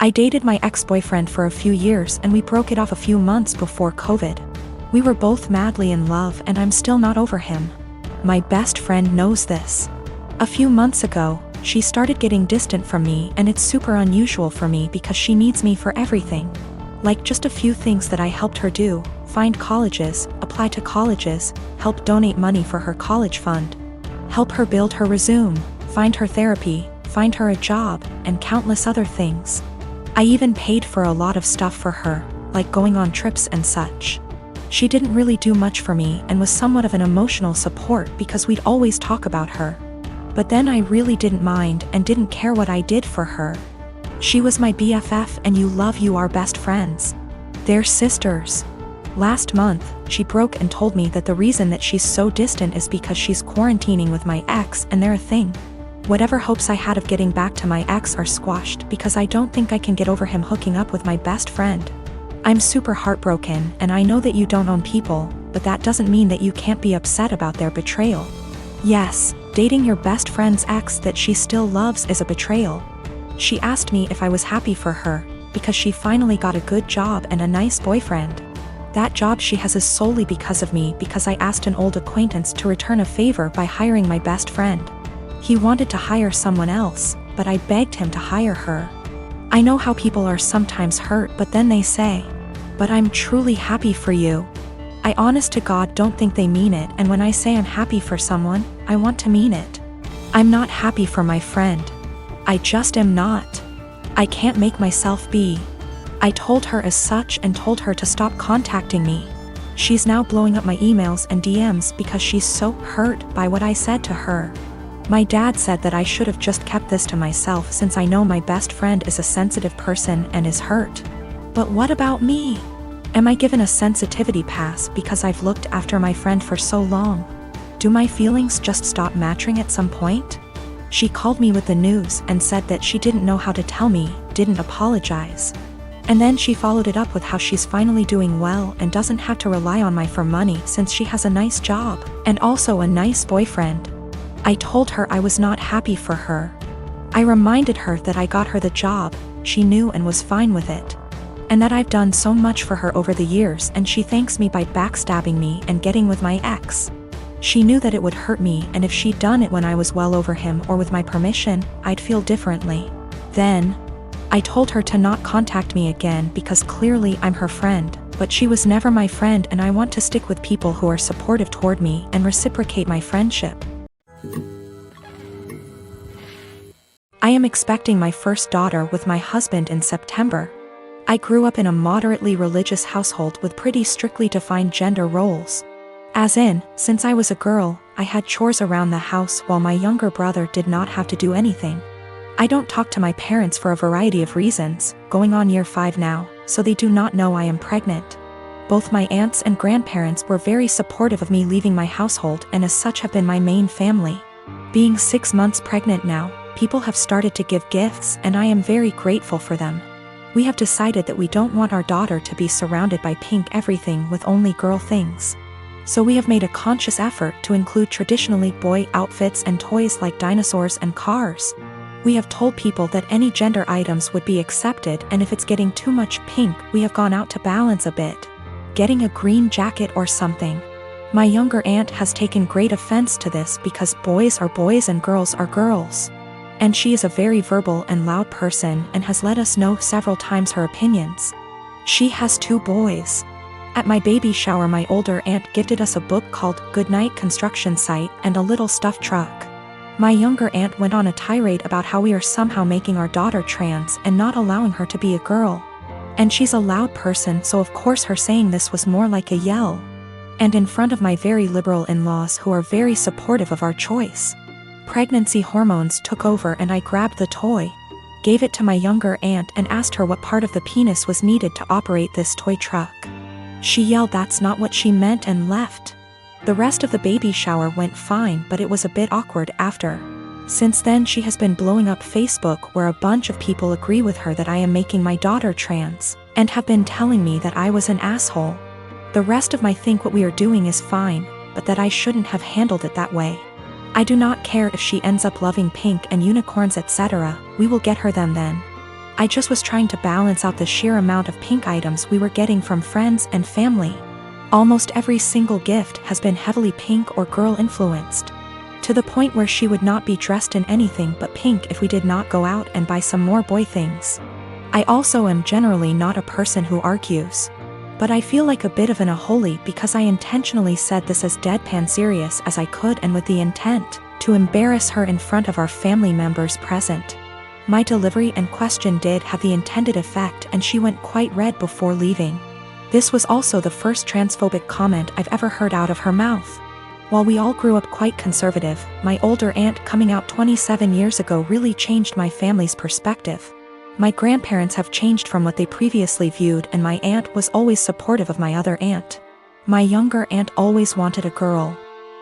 I dated my ex-boyfriend for a few years and we broke it off a few months before COVID. We were both madly in love and I'm still not over him. My best friend knows this. A few months ago, she started getting distant from me and it's super unusual for me because she needs me for everything. Like just a few things that I helped her do: find colleges, apply to colleges, help donate money for her college fund, help her build her resume, find her therapy, find her a job, and countless other things. I even paid for a lot of stuff for her, like going on trips and such. She didn't really do much for me and was somewhat of an emotional support because we'd always talk about her. But then I really didn't mind and didn't care what I did for her. She was my BFF and you are best friends. They're sisters. Last month, she broke and told me that the reason that she's so distant is because she's quarantining with my ex and they're a thing. Whatever hopes I had of getting back to my ex are squashed because I don't think I can get over him hooking up with my best friend. I'm super heartbroken and I know that you don't own people, but that doesn't mean that you can't be upset about their betrayal. Yes, dating your best friend's ex that she still loves is a betrayal. She asked me if I was happy for her, because she finally got a good job and a nice boyfriend. That job she has is solely because of me, because I asked an old acquaintance to return a favor by hiring my best friend. He wanted to hire someone else, but I begged him to hire her. I know how people are sometimes hurt, but then they say, "But I'm truly happy for you." I honest to God don't think they mean it, and when I say I'm happy for someone, I want to mean it. I'm not happy for my friend. I just am not. I can't make myself be. I told her as such and told her to stop contacting me. She's now blowing up my emails and DMs because she's so hurt by what I said to her. My dad said that I should have just kept this to myself since I know my best friend is a sensitive person and is hurt. But what about me? Am I given a sensitivity pass because I've looked after my friend for so long? Do my feelings just stop matching at some point? She called me with the news and said that she didn't know how to tell me, didn't apologize. And then she followed it up with how she's finally doing well and doesn't have to rely on me for money since she has a nice job and also a nice boyfriend. I told her I was not happy for her. I reminded her that I got her the job, she knew and was fine with it. And that I've done so much for her over the years and she thanks me by backstabbing me and getting with my ex. She knew that it would hurt me and if she'd done it when I was well over him or with my permission, I'd feel differently. Then, I told her to not contact me again because clearly I'm her friend, but she was never my friend and I want to stick with people who are supportive toward me and reciprocate my friendship. I am expecting my first daughter with my husband in September. I grew up in a moderately religious household with pretty strictly defined gender roles. As in, since I was a girl, I had chores around the house while my younger brother did not have to do anything. I don't talk to my parents for a variety of reasons, going on year 5 now, so they do not know I am pregnant. Both my aunts and grandparents were very supportive of me leaving my household and as such have been my main family. Being 6 months pregnant now, people have started to give gifts and I am very grateful for them. We have decided that we don't want our daughter to be surrounded by pink everything with only girl things. So we have made a conscious effort to include traditionally boy outfits and toys like dinosaurs and cars. We have told people that any gender items would be accepted and if it's getting too much pink, we have gone out to balance a bit. Getting a green jacket or something. My younger aunt has taken great offense to this because boys are boys and girls are girls. And she is a very verbal and loud person and has let us know several times her opinions. She has 2 boys. At my baby shower, my older aunt gifted us a book called Goodnight Construction Site and a little stuffed truck. My younger aunt went on a tirade about how we are somehow making our daughter trans and not allowing her to be a girl. And she's a loud person, so of course her saying this was more like a yell. And in front of my very liberal in-laws who are very supportive of our choice. Pregnancy hormones took over and I grabbed the toy, gave it to my younger aunt and asked her what part of the penis was needed to operate this toy truck. She yelled that's not what she meant and left. The rest of the baby shower went fine, but it was a bit awkward after. Since then she has been blowing up Facebook where a bunch of people agree with her that I am making my daughter trans, and have been telling me that I was an asshole. The rest of my think what we are doing is fine, but that I shouldn't have handled it that way. I do not care if she ends up loving pink and unicorns etc., we will get her them then. I just was trying to balance out the sheer amount of pink items we were getting from friends and family. Almost every single gift has been heavily pink or girl influenced, to the point where she would not be dressed in anything but pink if we did not go out and buy some more boy things. I also am generally not a person who argues, but I feel like a bit of an aholy because I intentionally said this as deadpan serious as I could and with the intent to embarrass her in front of our family members present. My delivery and question did have the intended effect and she went quite red before leaving. This was also the first transphobic comment I've ever heard out of her mouth. While we all grew up quite conservative, my older aunt coming out 27 years ago really changed my family's perspective. My grandparents have changed from what they previously viewed, and my aunt was always supportive of my other aunt. My younger aunt always wanted a girl,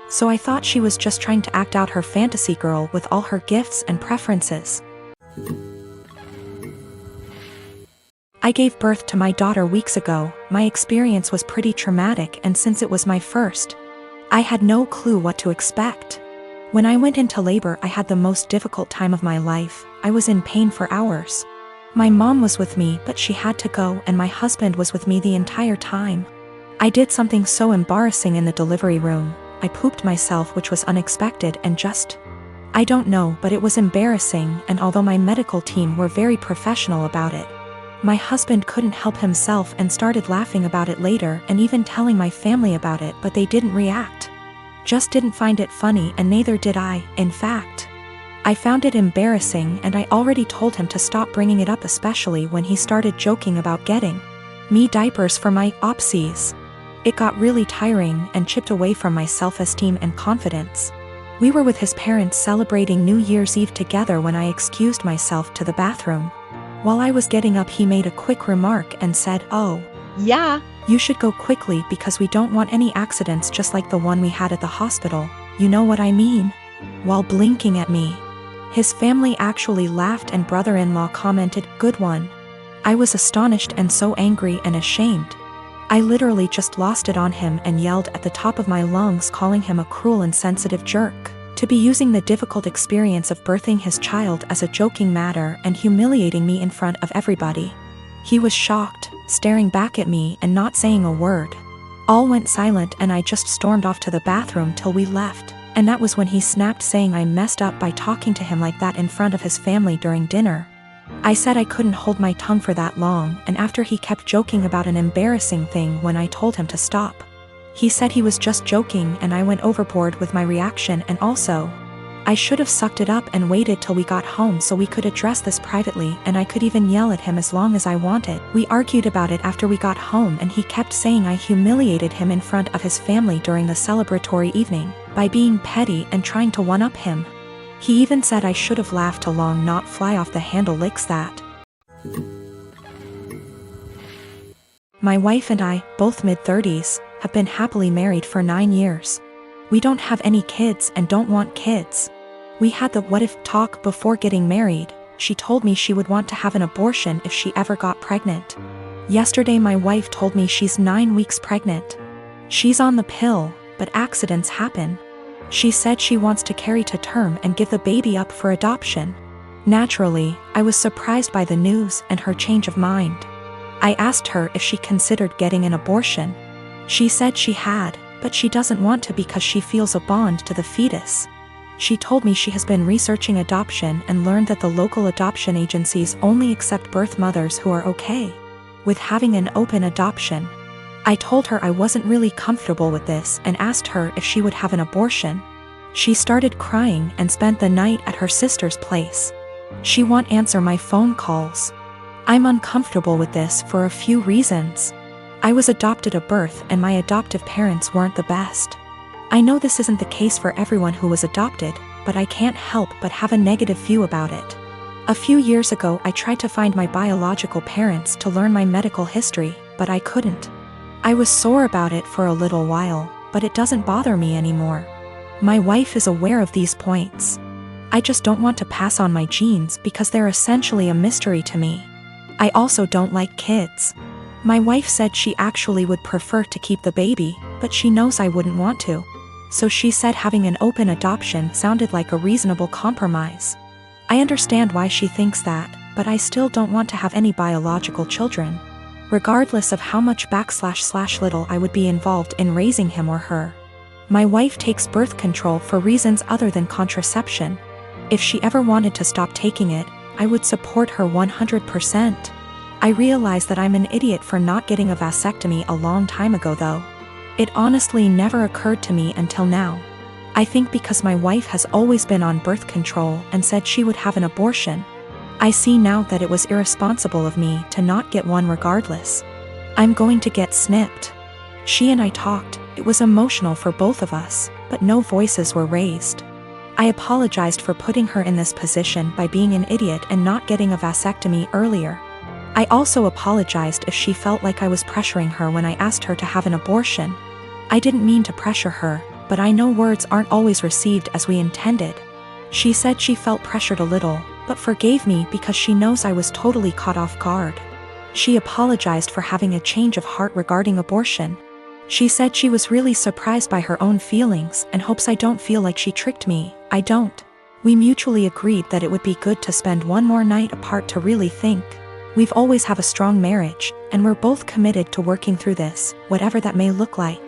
so I thought she was just trying to act out her fantasy girl with all her gifts and preferences. I gave birth to my daughter weeks ago. My experience was pretty traumatic, and since it was my first, I had no clue what to expect. When I went into labor, I had the most difficult time of my life. I was in pain for hours. My mom was with me, but she had to go, and my husband was with me the entire time. I did something so embarrassing in the delivery room. I pooped myself, which was unexpected and I don't know, but it was embarrassing, and although my medical team were very professional about it, my husband couldn't help himself and started laughing about it later and even telling my family about it, but they didn't react. Just didn't find it funny, and neither did I. In fact, I found it embarrassing, and I already told him to stop bringing it up, especially when he started joking about getting me diapers for my opsies. It got really tiring and chipped away from my self-esteem and confidence. We were with his parents celebrating New Year's Eve together when I excused myself to the bathroom. While I was getting up, he made a quick remark and said, "Oh, yeah, you should go quickly because we don't want any accidents just like the one we had at the hospital. You know what I mean?" While blinking at me. His family actually laughed, and brother-in-law commented, "Good one." I was astonished and so angry and ashamed. I literally just lost it on him and yelled at the top of my lungs, calling him a cruel and sensitive jerk, to be using the difficult experience of birthing his child as a joking matter and humiliating me in front of everybody. He was shocked, staring back at me and not saying a word. All went silent, and I just stormed off to the bathroom till we left, and that was when he snapped, saying I messed up by talking to him like that in front of his family during dinner. I said I couldn't hold my tongue for that long, and after he kept joking about an embarrassing thing when I told him to stop. He said he was just joking, and I went overboard with my reaction, and also, I should have sucked it up and waited till we got home so we could address this privately, and I could even yell at him as long as I wanted. We argued about it after we got home, and he kept saying I humiliated him in front of his family during the celebratory evening by being petty and trying to one-up him. He even said I should have laughed along, not fly off the handle licks that. My wife and I, both mid-30s, have been happily married for 9 years. We don't have any kids and don't want kids. We had the what if talk before getting married. She told me she would want to have an abortion if she ever got pregnant. Yesterday my wife told me she's 9 weeks pregnant. She's on the pill, but accidents happen. She said she wants to carry to term and give the baby up for adoption. Naturally, I was surprised by the news and her change of mind. I asked her if she considered getting an abortion. She said she had, but she doesn't want to because she feels a bond to the fetus. She told me she has been researching adoption and learned that the local adoption agencies only accept birth mothers who are okay with having an open adoption. I told her I wasn't really comfortable with this and asked her if she would have an abortion. She started crying and spent the night at her sister's place. She won't answer my phone calls. I'm uncomfortable with this for a few reasons. I was adopted at birth and my adoptive parents weren't the best. I know this isn't the case for everyone who was adopted, but I can't help but have a negative view about it. A few years ago I tried to find my biological parents to learn my medical history, but I couldn't. I was sore about it for a little while, but it doesn't bother me anymore. My wife is aware of these points. I just don't want to pass on my genes because they're essentially a mystery to me. I also don't like kids. My wife said she actually would prefer to keep the baby, but she knows I wouldn't want to. So she said having an open adoption sounded like a reasonable compromise. I understand why she thinks that. but I still don't want to have any biological children, regardless of how much / little I would be involved in raising him or her. My wife takes birth control for reasons other than contraception. If she ever wanted to stop taking it, I would support her 100%. I realize that I'm an idiot for not getting a vasectomy a long time ago though. It honestly never occurred to me until now. I think because my wife has always been on birth control and said she would have an abortion, I see now that it was irresponsible of me to not get one regardless. I'm going to get snipped. She and I talked, it was emotional for both of us, but no voices were raised. I apologized for putting her in this position by being an idiot and not getting a vasectomy earlier. I also apologized if she felt like I was pressuring her when I asked her to have an abortion. I didn't mean to pressure her, but I know words aren't always received as we intended. She said she felt pressured a little, but forgave me because she knows I was totally caught off guard. She apologized for having a change of heart regarding abortion. She said she was really surprised by her own feelings and hopes I don't feel like she tricked me. I don't. We mutually agreed that it would be good to spend one more night apart to really think. We've always have a strong marriage, and we're both committed to working through this, whatever that may look like.